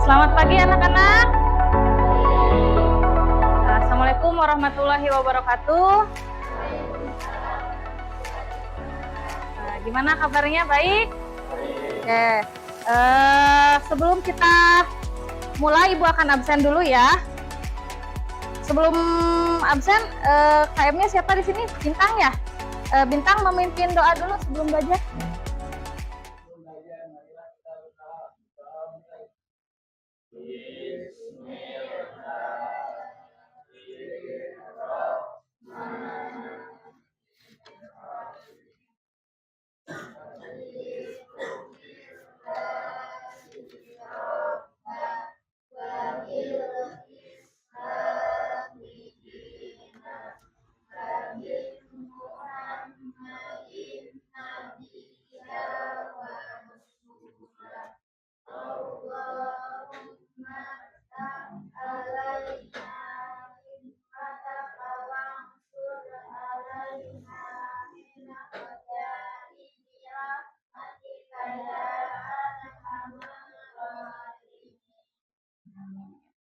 Selamat pagi anak-anak. Assalamualaikum warahmatullahi wabarakatuh. Gimana kabarnya? Baik? Oke. Sebelum kita mulai, Ibu akan absen dulu ya. Sebelum absen, KM-nya siapa di sini? Bintang ya? Bintang memimpin doa dulu sebelum belajar.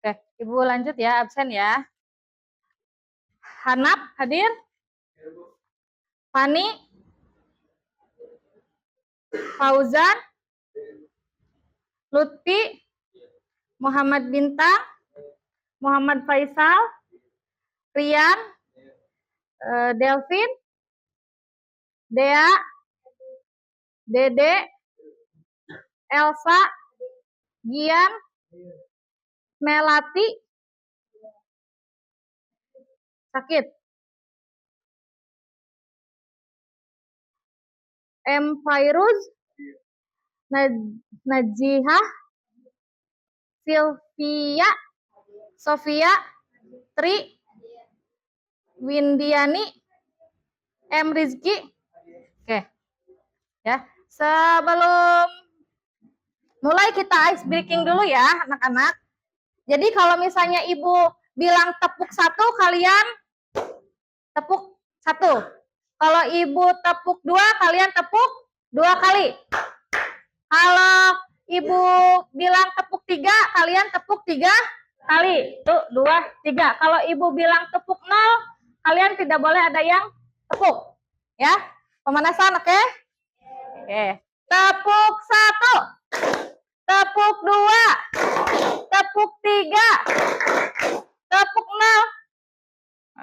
Oke, Ibu lanjut ya, absen ya. Hanap hadir? Fani? Fauzan? Lutfi? Muhammad Bintang? Muhammad Faisal? Rian? Delvin? Dea? Dede? Elsa? Gian? Melati? Sakit? M. Fairuz? Najihah? Sylvia? Sofia? Tri? Windiani? M. Rizky? Oke. Ya, sebelum mulai kita ice breaking dulu ya, anak-anak. Jadi kalau misalnya Ibu bilang tepuk satu, kalian tepuk satu. Kalau Ibu tepuk dua, kalian tepuk dua kali. Kalau Ibu bilang tepuk tiga, kalian tepuk tiga kali. Tuh, dua, tiga. Kalau Ibu bilang tepuk nol, kalian tidak boleh ada yang tepuk. Ya, pemanasan, oke? Oke. Tepuk satu. Tepuk dua. Tepuk tiga. Tepuk nol.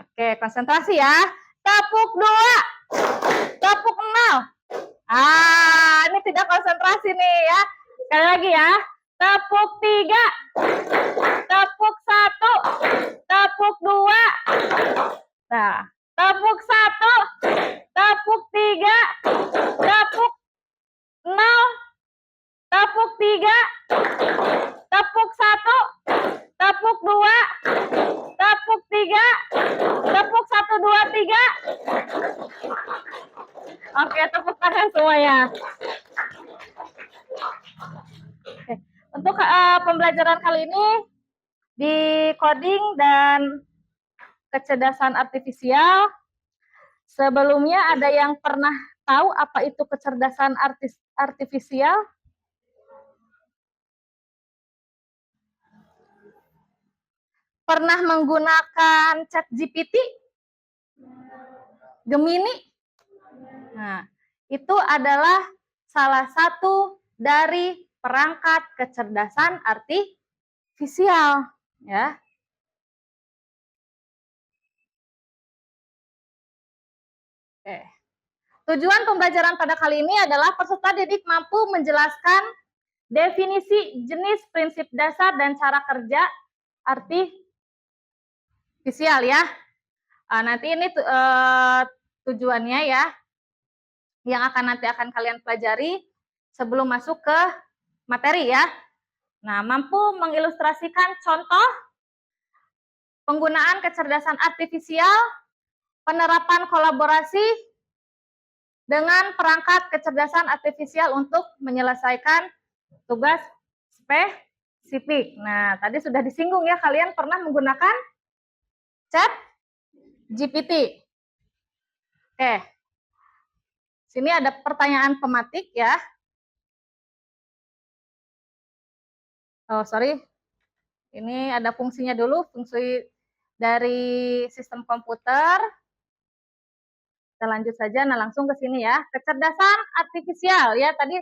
Oke, konsentrasi ya. Tepuk dua. Tepuk nol. Ini tidak konsentrasi nih ya. Sekali lagi ya. Tepuk tiga. Tepuk satu. Tepuk dua. Nah, tepuk satu. Tepuk tiga. Tepuk nol. Tepuk tiga. Tepuk satu. Tepuk dua. Tepuk tiga. Tepuk satu, dua, tiga. Oke, tepuk tangan semuanya. Oke. Untuk pembelajaran kali ini di coding dan kecerdasan artifisial. Sebelumnya ada yang pernah tahu apa itu kecerdasan artifisial? Pernah menggunakan ChatGPT? Gemini? Nah, itu adalah salah satu dari perangkat kecerdasan artifisial, ya. Oke. Tujuan pembelajaran pada kali ini adalah peserta didik mampu menjelaskan definisi, jenis, prinsip dasar, dan cara kerja artifisial ya. Nanti ini tujuannya ya, yang nanti akan kalian pelajari sebelum masuk ke materi ya. Nah, mampu mengilustrasikan contoh penggunaan kecerdasan artifisial, penerapan kolaborasi dengan perangkat kecerdasan artifisial untuk menyelesaikan tugas spesifik. Nah, tadi sudah disinggung ya, kalian pernah menggunakan ChatGPT. Oke. Sini ada pertanyaan pematik ya. Oh, sorry. Ini ada fungsinya dulu, fungsi dari sistem komputer. Kita lanjut saja, nah langsung ke sini ya. Kecerdasan artifisial ya, tadi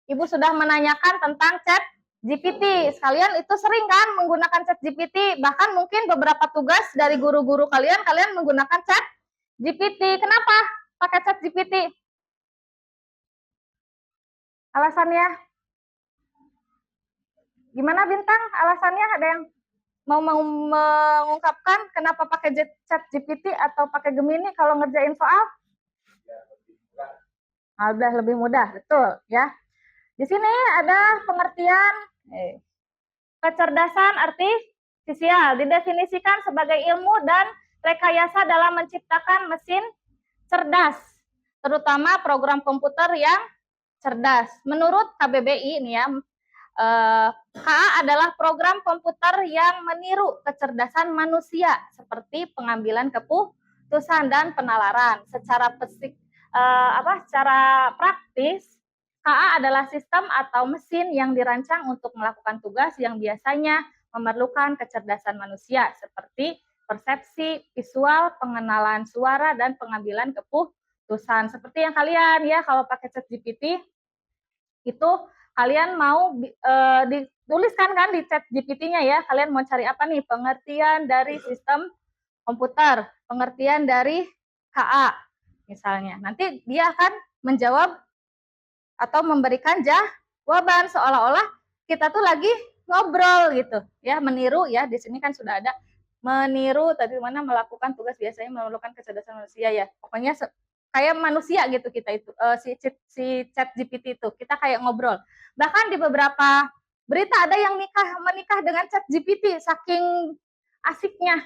Ibu sudah menanyakan tentang chat GPT. Sekalian itu sering kan menggunakan chat GPT, bahkan mungkin beberapa tugas dari guru-guru kalian menggunakan chat GPT. Kenapa pakai chat GPT? Alasannya? Gimana Bintang? Alasannya ada yang mau mengungkapkan kenapa pakai chat GPT atau pakai Gemini kalau ngerjain soal? Udah lebih mudah, betul ya. Di sini ada pengertian kecerdasan artifisial didefinisikan sebagai ilmu dan rekayasa dalam menciptakan mesin cerdas, terutama program komputer yang cerdas. Menurut KBBI ini ya, KA adalah program komputer yang meniru kecerdasan manusia seperti pengambilan keputusan dan penalaran. Secara praktis, KA adalah sistem atau mesin yang dirancang untuk melakukan tugas yang biasanya memerlukan kecerdasan manusia seperti persepsi, visual, pengenalan suara, dan pengambilan keputusan. Seperti yang kalian ya kalau pakai ChatGPT itu kalian mau dituliskan kan di chat GPT-nya ya, kalian mau cari apa nih? Pengertian dari sistem komputer, pengertian dari KA misalnya. Nanti dia akan menjawab atau memberikan jawaban seolah-olah kita tuh lagi ngobrol gitu ya, meniru ya. Di sini kan sudah ada meniru tadi mana melakukan tugas biasanya memerlukan kecerdasan manusia ya. Pokoknya kayak manusia gitu kita itu si chat GPT itu kita kayak ngobrol. Bahkan di beberapa berita ada yang menikah dengan chat GPT saking asiknya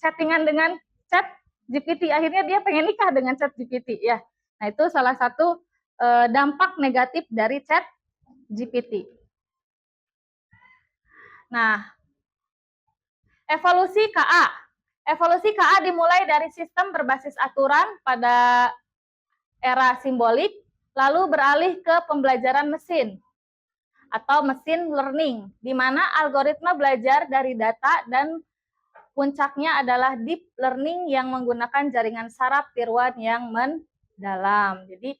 chattingan dengan chat GPT, akhirnya dia pengen nikah dengan chat GPT ya. Nah itu salah satu dampak negatif dari chat GPT. Nah, evolusi KA. Evolusi KA dimulai dari sistem berbasis aturan pada era simbolik, lalu beralih ke pembelajaran mesin atau mesin learning, di mana algoritma belajar dari data dan puncaknya adalah deep learning yang menggunakan jaringan saraf tiruan yang mendalam. Jadi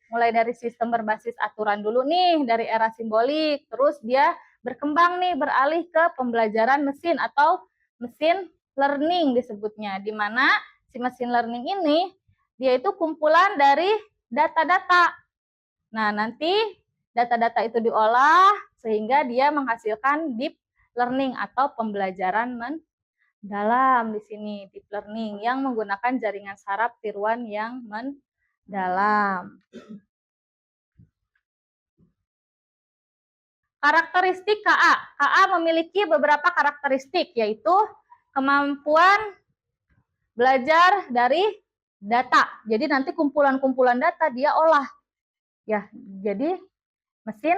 mulai dari sistem berbasis aturan dulu nih, dari era simbolik, terus dia berkembang nih, beralih ke pembelajaran mesin atau mesin learning disebutnya, di mana si mesin learning ini dia itu kumpulan dari data-data. Nah, nanti data-data itu diolah sehingga dia menghasilkan deep learning atau pembelajaran mendalam di sini, deep learning yang menggunakan jaringan saraf tiruan yang mendalam. Karakteristik KA. KA memiliki beberapa karakteristik, yaitu kemampuan belajar dari data. Jadi nanti kumpulan-kumpulan data dia olah. Ya, jadi mesin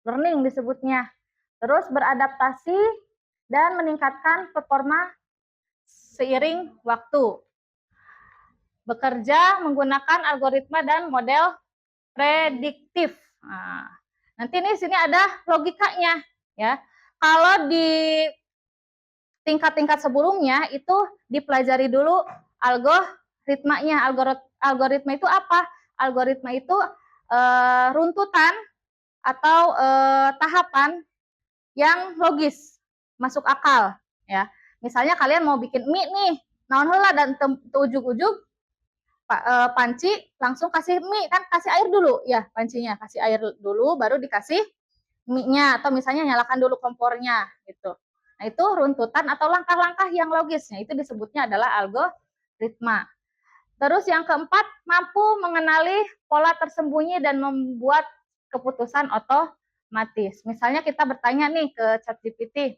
learning disebutnya. Terus beradaptasi dan meningkatkan performa seiring waktu. Bekerja menggunakan algoritma dan model prediktif. Nah, nanti ini sini ada logikanya ya. Kalau di tingkat-tingkat sebelumnya itu dipelajari dulu algoritmanya. Algoritma itu apa? Algoritma itu runtutan atau tahapan yang logis, masuk akal ya. Misalnya kalian mau bikin mie nih, naon heula dan ujug-ujug panci langsung kasih mie, kan kasih air dulu ya, pancinya kasih air dulu baru dikasih mie-nya, atau misalnya nyalakan dulu kompornya gitu. Nah, itu runtutan atau langkah-langkah yang logisnya itu disebutnya adalah algoritma. Terus yang keempat, mampu mengenali pola tersembunyi dan membuat keputusan otomatis. Misalnya kita bertanya nih ke ChatGPT.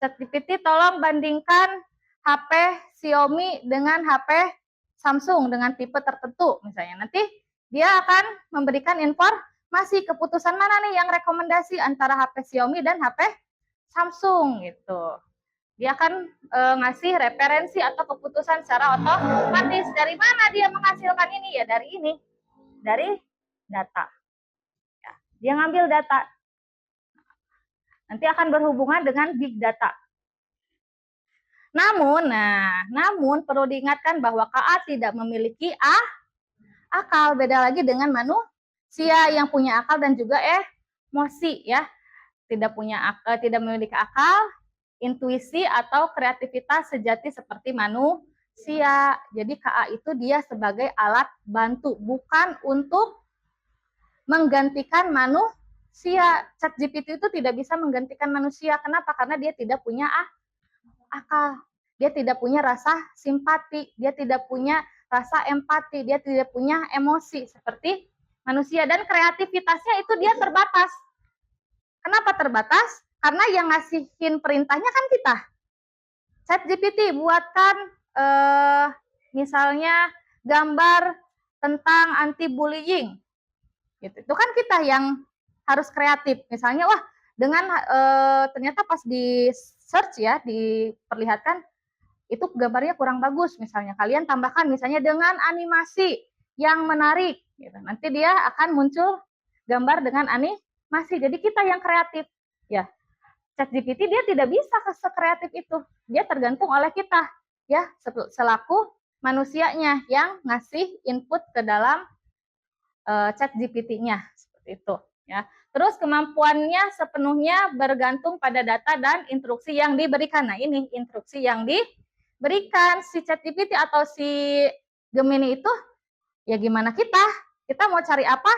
ChatGPT tolong bandingkan HP Xiaomi dengan HP Samsung dengan tipe tertentu misalnya. Nanti dia akan memberikan informasi keputusan mana nih yang rekomendasi antara HP Xiaomi dan HP Samsung gitu. Dia akan ngasih referensi atau keputusan secara otomatis. Dari mana dia menghasilkan ini? Ya dari ini, dari data. Ya, dia ngambil data. Nanti akan berhubungan dengan big data. Namun perlu diingatkan bahwa KA tidak memiliki akal, beda lagi dengan manusia yang punya akal dan juga emosi ya. Tidak memiliki akal, intuisi atau kreativitas sejati seperti manusia. Jadi KA itu dia sebagai alat bantu, bukan untuk menggantikan manusia. ChatGPT itu tidak bisa menggantikan manusia. Kenapa? Karena dia tidak punya akal, dia tidak punya rasa simpati, dia tidak punya rasa empati, dia tidak punya emosi seperti manusia, dan kreativitasnya itu dia terbatas. Kenapa terbatas? Karena yang ngasihin perintahnya kan kita. ChatGPT buatkan misalnya gambar tentang anti bullying, gitu. Itu kan kita yang harus kreatif. Misalnya, wah dengan ternyata pas di search ya, diperlihatkan itu gambarnya kurang bagus, misalnya kalian tambahkan misalnya dengan animasi yang menarik gitu. Nanti dia akan muncul gambar dengan animasi. Jadi kita yang kreatif ya. ChatGPT dia tidak bisa sekreatif itu, dia tergantung oleh kita ya, selaku manusianya yang ngasih input ke dalam ChatGPT-nya seperti itu ya. Terus kemampuannya sepenuhnya bergantung pada data dan instruksi yang diberikan. Nah, ini instruksi yang diberikan si ChatGPT atau si Gemini itu ya gimana kita mau cari apa,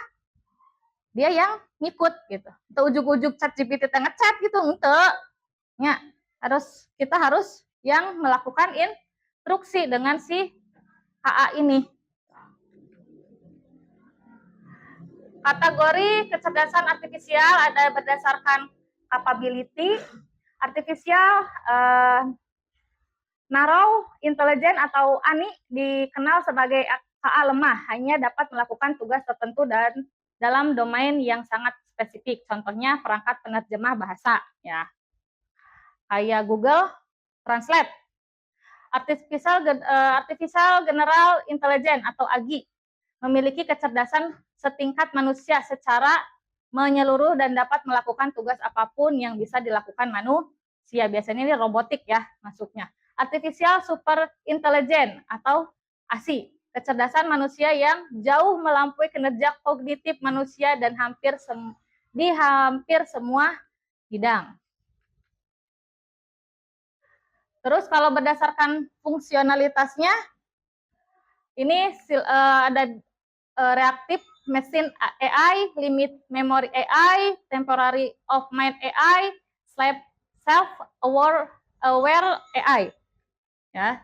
dia yang ngikut gitu. Itu ujuk-ujuk ChatGPT ngechat gitu, ente. Ya, kita harus yang melakukan instruksi dengan si KA ini. Kategori kecerdasan artifisial ada berdasarkan capability, artificial, narrow intelligence atau ANI dikenal sebagai KA lemah, hanya dapat melakukan tugas tertentu dan dalam domain yang sangat spesifik. Contohnya perangkat penerjemah bahasa ya. Kayak Google Translate. Artificial General Intelligence atau AGI memiliki kecerdasan setingkat manusia secara menyeluruh dan dapat melakukan tugas apapun yang bisa dilakukan manusia. Biasanya ini robotik ya masuknya. Artificial Super Intelligence atau ASI, kecerdasan manusia yang jauh melampaui kinerja kognitif manusia dan di hampir semua bidang. Terus kalau berdasarkan fungsionalitasnya, ini ada reactive machine AI, limit memory AI, temporary of mind AI, self-aware AI. Ya,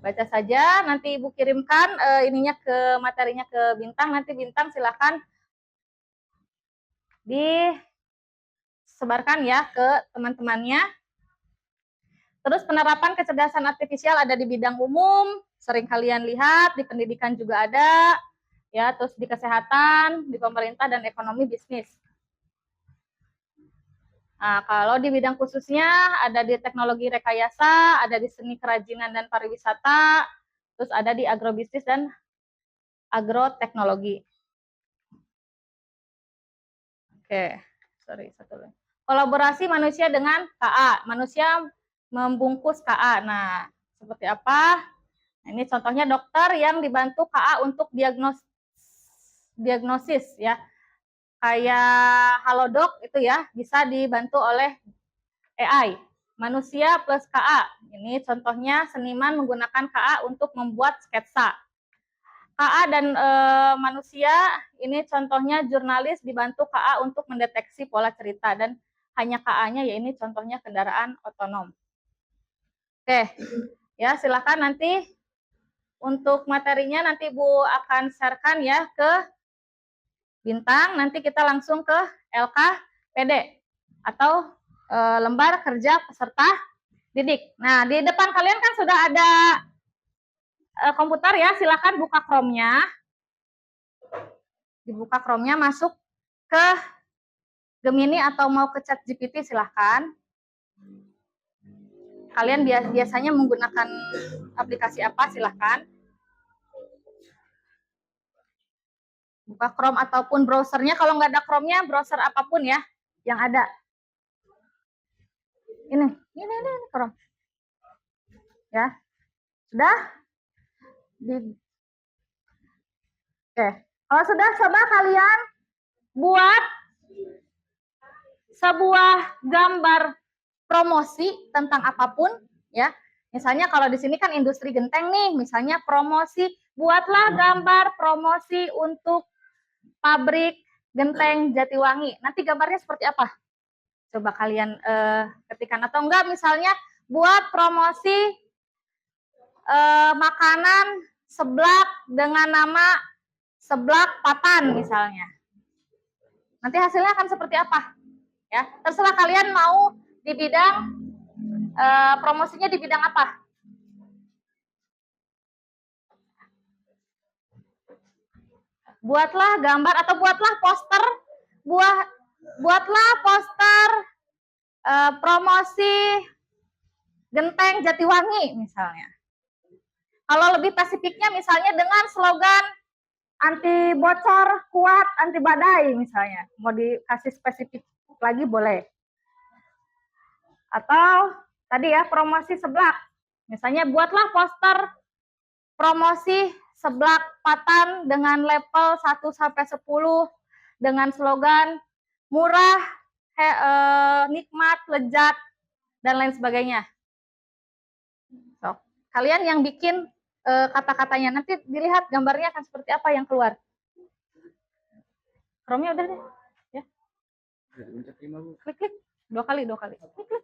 baca saja. Nanti Ibu kirimkan materinya ke Bintang. Nanti Bintang silakan disebarkan ya ke teman-temannya. Terus penerapan kecerdasan artifisial ada di bidang umum, sering kalian lihat, di pendidikan juga ada, ya, terus di kesehatan, di pemerintah, dan ekonomi bisnis. Nah, kalau di bidang khususnya ada di teknologi rekayasa, ada di seni kerajinan dan pariwisata, terus ada di agrobisnis dan agroteknologi. Oke, satu lagi. Kolaborasi manusia dengan KA, manusia membungkus KA. Nah, seperti apa? Nah, ini contohnya dokter yang dibantu KA untuk diagnosis ya. Kayak Halodoc itu ya, bisa dibantu oleh AI. Manusia plus KA. Ini contohnya seniman menggunakan KA untuk membuat sketsa. KA dan manusia, ini contohnya jurnalis dibantu KA untuk mendeteksi pola cerita, dan hanya KA-nya ya ini contohnya kendaraan otonom. Oke, ya silakan nanti untuk materinya nanti Bu akan sharekan ya ke Bintang, nanti kita langsung ke LKPD atau lembar kerja peserta didik. Nah, di depan kalian kan sudah ada komputer ya, silakan buka Chrome-nya. Dibuka Chrome-nya, masuk ke Gemini atau mau ke ChatGPT silahkan. Kalian biasanya menggunakan aplikasi apa silahkan. Buka Chrome ataupun browsernya, kalau nggak ada Chrome-nya, browser apapun ya. yang ada. Ini Krom. Ya, sudah? Oke, kalau sudah, coba kalian buat sebuah gambar promosi tentang apapun, ya. Misalnya kalau di sini kan industri genteng nih, misalnya promosi, buatlah gambar promosi untuk pabrik genteng Jatiwangi. Nanti gambarnya seperti apa? Coba kalian ketikkan, atau enggak misalnya buat promosi makanan seblak dengan nama seblak patan misalnya. Nanti hasilnya akan seperti apa? Ya, terserah kalian mau di bidang promosinya di bidang apa. Buatlah gambar atau buatlah poster, buatlah poster promosi genteng Jatiwangi misalnya. Kalau lebih spesifiknya misalnya dengan slogan anti bocor, kuat, anti badai misalnya. Mau dikasih spesifik lagi boleh. Atau tadi ya promosi seblak. Misalnya buatlah poster promosi seblak patan dengan level 1 sampai 10 dengan slogan murah, nikmat, lezat, dan lain sebagainya. So, kalian yang bikin kata-katanya, nanti dilihat gambarnya akan seperti apa yang keluar. Chrome-nya udah deh. Ya. Klik. 2 kali. Klik.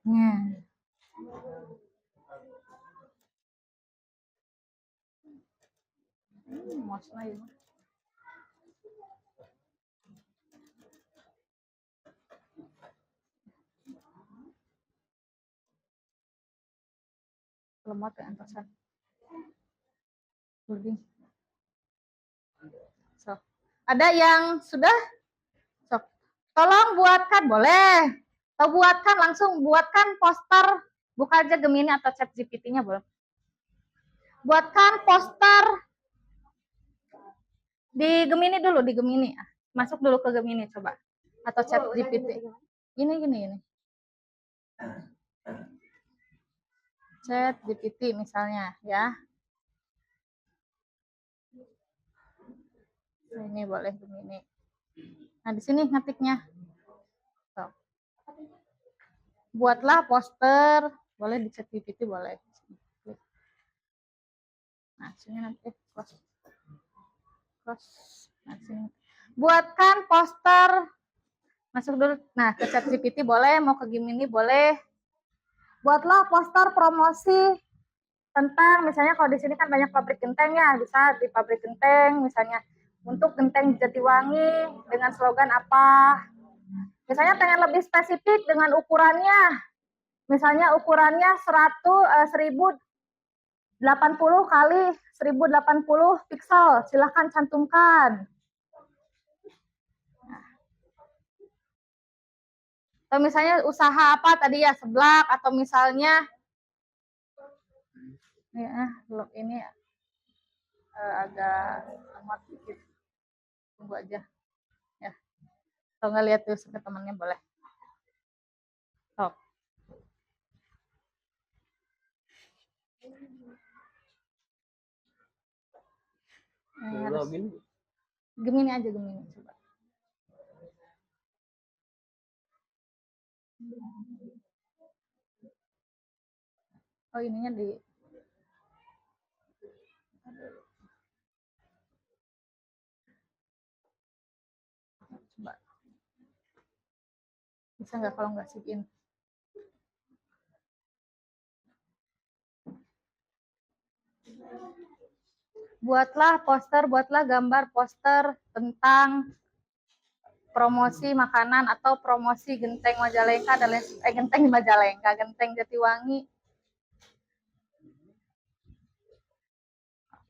Nah. Mouse-nya ya. Lemot ya antasan. Lebih. So, ada yang sudah? So, tolong buatkan, boleh. Atau buatkan poster, buka aja Gemini atau chat GPT-nya boleh. Buatkan poster di Gemini dulu, di Gemini. Masuk dulu ke Gemini coba. Atau chat GPT. Ini. Chat GPT misalnya ya. Ini boleh Gemini. Nah, di sini ngetiknya. So. Buatlah poster, boleh di chat GPT boleh. Nah, sini nanti close. Nah, sini. Buatkan poster. Masuk dulu. Nah, ke chat GPT boleh, mau ke Gemini boleh. Buatlah poster promosi tentang, misalnya kalau di sini kan banyak pabrik genteng ya, bisa di pabrik genteng misalnya untuk genteng Jatiwangi dengan slogan apa. Misalnya pengen lebih spesifik dengan ukurannya. Misalnya ukurannya 1080 kali 1080 pixel, silahkan cantumkan. Atau misalnya usaha apa tadi ya, seblak, atau misalnya ini agak amat dikit, tunggu aja ya. Kalau nggak lihat terus ke temannya boleh. Oh. Gemini aja, Gemini coba. Oh, ininya di coba. Bisa nggak kalau nggak save in? Buatlah gambar poster tentang promosi makanan atau promosi genteng Majalengka dan genteng Majalengka, genteng Jatiwangi.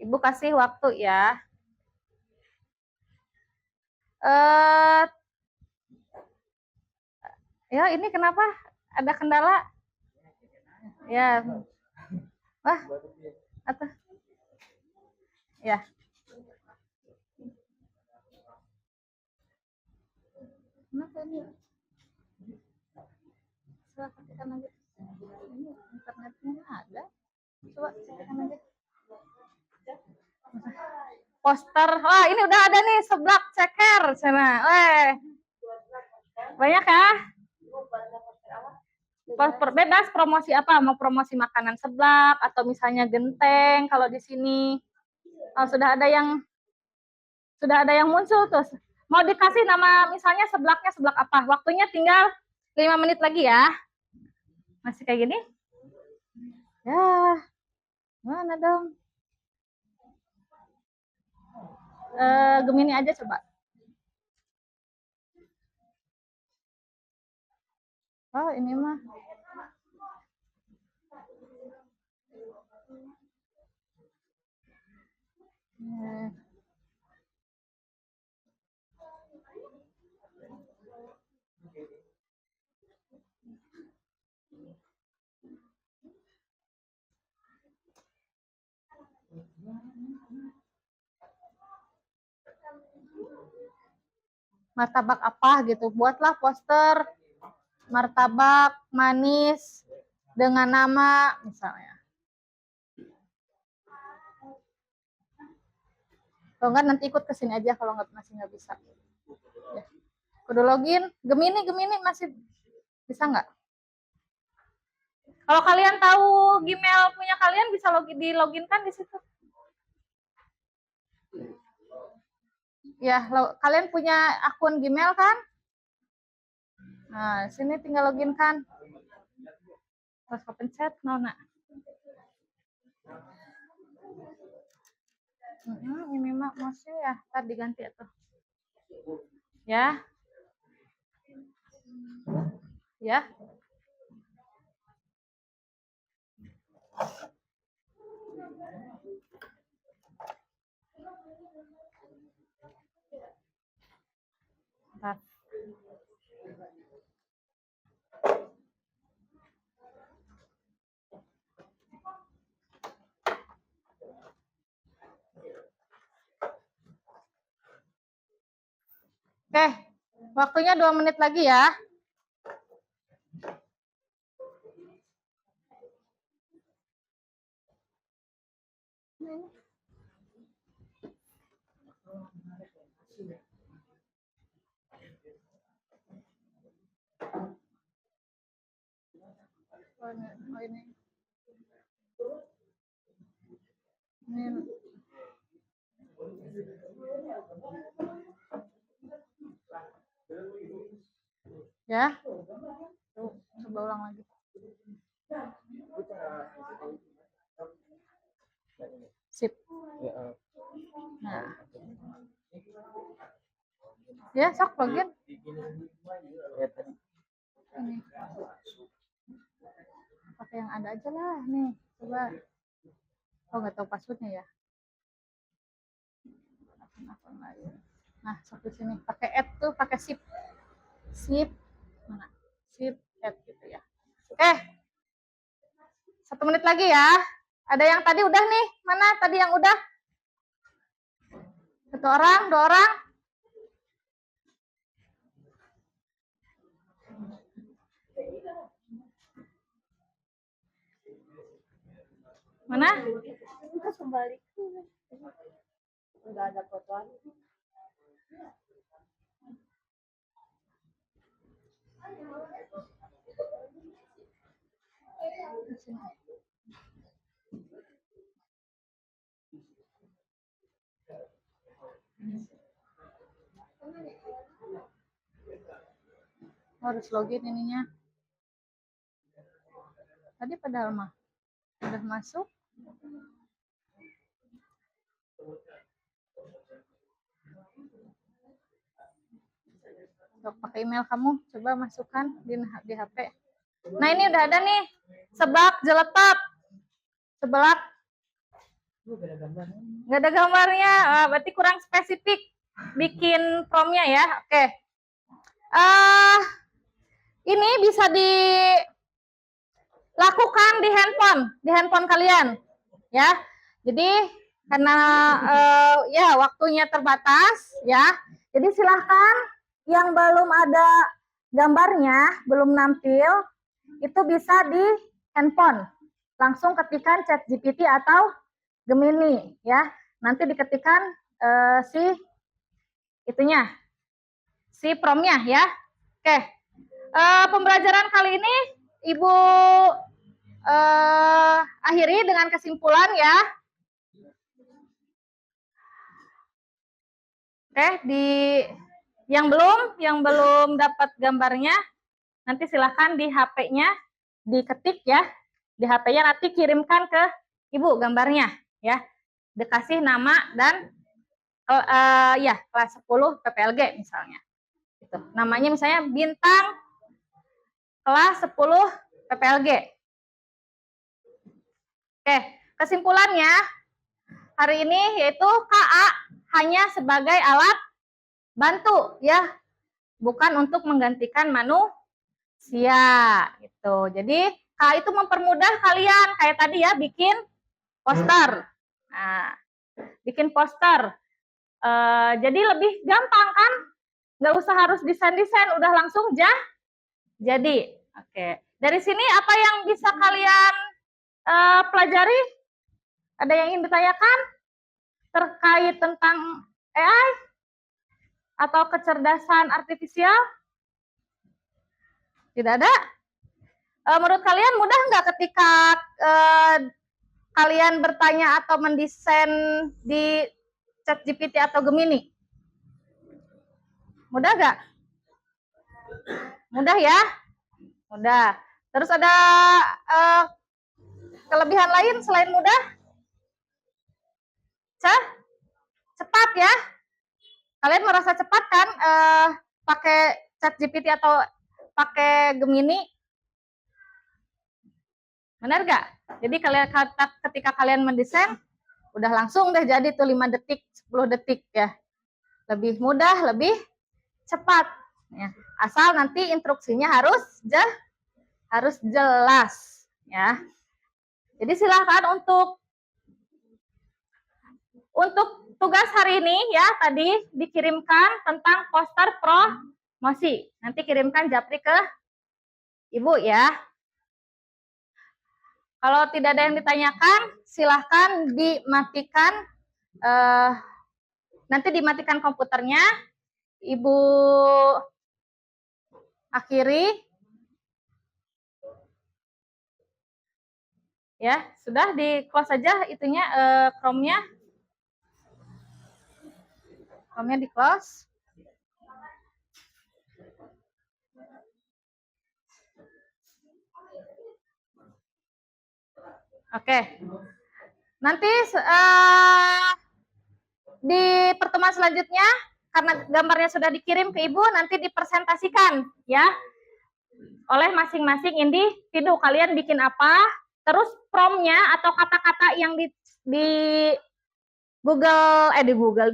Ibu kasih waktu ya. Ya, ini kenapa ada kendala? Ya. Wah. Atau ya. Kenapa ini? Coba ketikkan aja. Ini internetnya ada. Coba ketikkan aja. Poster. Wah, ini udah ada nih seblak ceker sana. Weh. Banyak ya? Bebas promosi apa? Mau promosi makanan seblak atau misalnya genteng kalau di sini. Oh, sudah ada yang muncul tuh. Mau dikasih nama misalnya seblaknya seblak apa? Waktunya tinggal 5 menit lagi ya. Masih kayak gini? Ya. Mana dong? Gemini aja coba. Oh, ini mah. Martabak apa gitu. Buatlah poster martabak manis dengan nama misalnya. Kalau enggak nanti ikut ke sini aja kalau masih nggak bisa. Ya. Kudu login. Gemini masih bisa nggak? Kalau kalian tahu Gmail punya kalian bisa diloginkan di situ. Ya, kalian punya akun Gmail kan? Nah, sini tinggal login kan. Terus pencet nona. Ini mah masih ya, tadi diganti tuh. Ya. Ya. Bentar. Oke, waktunya 2 menit lagi ya. Oh, ini. Ya. Tuh, coba ulang lagi. Sip. Nah. Ya, sok login. Ini. Pakai yang ada aja lah nih. Coba. Oh, nggak tahu passwordnya ya. Nah, sok di sini. Pakai add tuh, pakai sip. Sip. Mana? Sip add gitu ya. Oke. 1 menit lagi ya. Ada yang tadi udah nih? Mana tadi yang udah? 1 orang, 2 orang? Mana? Kita kembali. Enggak ada fotoan. Harus login ininya. Tadi padahal mah udah masuk. Untuk pakai email kamu, coba masukkan di HP. Nah, ini udah ada nih. Seblak jeletap. Seblak. Nggak ada gambarnya. Berarti kurang spesifik bikin promnya ya. Oke. Ini bisa dilakukan di handphone kalian. Ya. Jadi karena ya waktunya terbatas ya. Jadi silahkan yang belum ada gambarnya, belum nampil, itu bisa di handphone. Langsung ketikkan ChatGPT atau Gemini ya. Nanti diketikkan si itunya, si promnya ya. Oke. Pembelajaran kali ini Ibu akhiri dengan kesimpulan ya. Oke, yang belum dapat gambarnya, nanti silahkan di HP-nya diketik ya. Di HP-nya nanti kirimkan ke Ibu gambarnya ya. Dikasih nama dan ya kelas 10 PPLG misalnya. Gitu. Namanya misalnya Bintang kelas 10 PPLG. Oke, kesimpulannya hari ini yaitu KA hanya sebagai alat bantu ya, bukan untuk menggantikan manusia gitu. Jadi KA itu mempermudah kalian kayak tadi ya, bikin poster. Nah, bikin poster. Jadi lebih gampang kan? Nggak usah harus desain-desain, udah langsung jadi. Oke. Dari sini apa yang bisa kalian pelajari? Ada yang ingin ditanyakan terkait tentang AI atau kecerdasan artifisial? Tidak ada? Menurut kalian mudah nggak ketika kalian bertanya atau mendesain di ChatGPT atau Gemini? Mudah nggak? Mudah ya? Mudah. Terus ada kelebihan lain selain mudah? Cepat ya? Kalian merasa cepat kan pakai ChatGPT atau pakai Gemini? Benar nggak? Jadi ketika kalian mendesain, udah langsung deh jadi tuh 5 detik, 10 detik ya. Lebih mudah, lebih cepat. Ya. Asal nanti instruksinya harus jelas. Ya. Jadi silahkan untuk tugas hari ini ya, tadi dikirimkan tentang poster promosi. Nanti kirimkan japri ke Ibu ya. Kalau tidak ada yang ditanyakan, silahkan dimatikan. Nanti dimatikan komputernya. Ibu akhiri. Ya, sudah di close saja itunya Chrome-nya. Chrome-nya di close. Oke. Nanti di pertemuan selanjutnya, karena gambarnya sudah dikirim ke Ibu, nanti dipresentasikan ya oleh masing-masing individu. Kalian bikin apa, terus prompt-nya atau kata-kata yang di Google,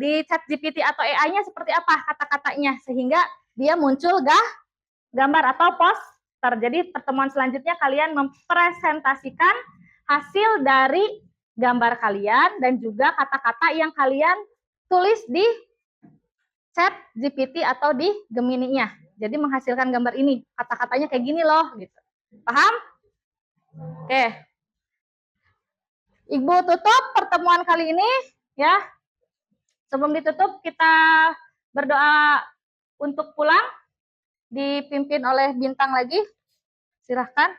di ChatGPT atau AI-nya seperti apa kata-katanya, sehingga dia muncul gambar atau poster. Jadi pertemuan selanjutnya kalian mempresentasikan hasil dari gambar kalian dan juga kata-kata yang kalian tulis di ChatGPT atau di Gemini-nya. Jadi menghasilkan gambar ini, kata-katanya kayak gini loh, gitu. Paham? Oke. Ibu tutup pertemuan kali ini ya. Sebelum ditutup kita berdoa untuk pulang, dipimpin oleh Bintang lagi. Silahkan.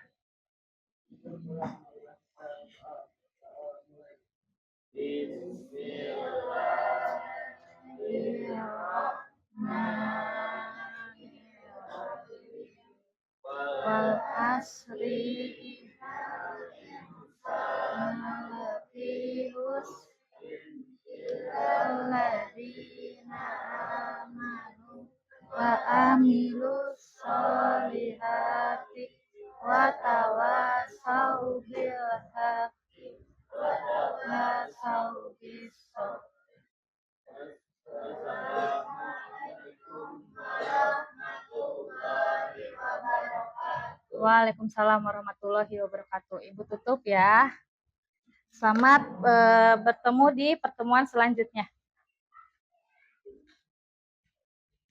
Wal asri alladzina amanu wa amilus solihati wa tawasau bil haqqi wa tawasau bis sabr. Waalaikumsalam warahmatullahi wabarakatuh. Ibu tutup ya. Selamat bertemu di pertemuan selanjutnya.